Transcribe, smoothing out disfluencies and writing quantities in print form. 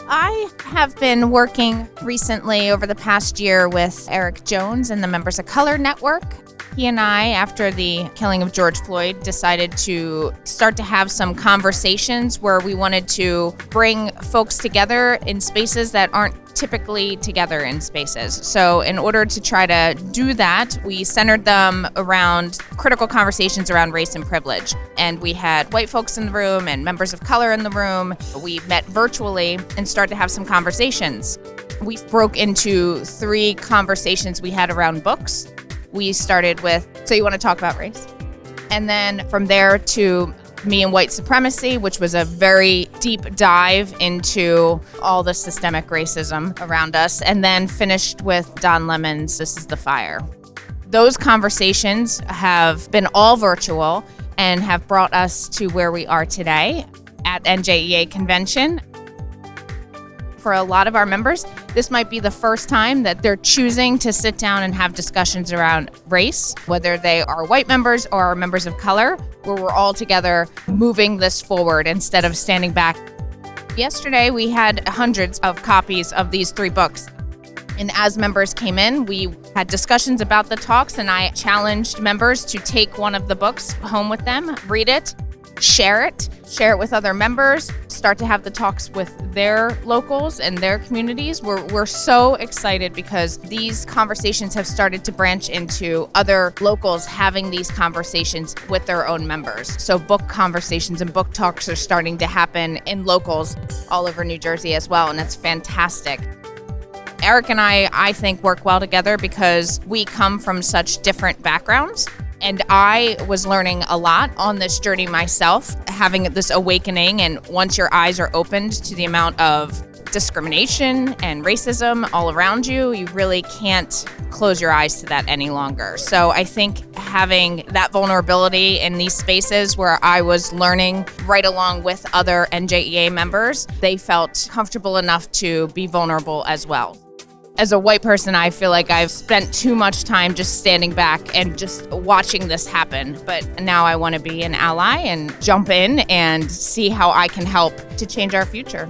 I have been working recently over the past year with Eric Jones and the Members-of-Color Network. He and I, after the killing of George Floyd, decided to start to have some conversations where we wanted to bring folks together in spaces that aren't typically together in spaces. So in order to try to do that, we centered them around critical conversations around race and privilege. And we had white folks in the room and members of color in the room. We met virtually and started to have some conversations. We broke into 3 conversations we had around books. We started with, so you want to talk about race? And then from there to me and white supremacy, which was a very deep dive into all the systemic racism around us, and then finished with Don Lemon's This Is the Fire. Those conversations have been all virtual and have brought us to where we are today at NJEA convention. For a lot of our members, this might be the first time that they're choosing to sit down and have discussions around race, whether they are white members or members of color, where we're all together moving this forward instead of standing back. Yesterday, we had hundreds of copies of these 3 books. And as members came in, we had discussions about the talks, and I challenged members to take one of the books home with them, read it, share it with other members, start to have the talks with their locals and their communities. We're so excited because these conversations have started to branch into other locals having these conversations with their own members. So book conversations and book talks are starting to happen in locals all over New Jersey as well, and that's fantastic. Eric and I think, work well together because we come from such different backgrounds. And I was learning a lot on this journey myself, having this awakening. And once your eyes are opened to the amount of discrimination and racism all around you, you really can't close your eyes to that any longer. So I think having that vulnerability in these spaces where I was learning right along with other NJEA members, they felt comfortable enough to be vulnerable as well. As a white person, I feel like I've spent too much time just standing back and just watching this happen. But now I want to be an ally and jump in and see how I can help to change our future.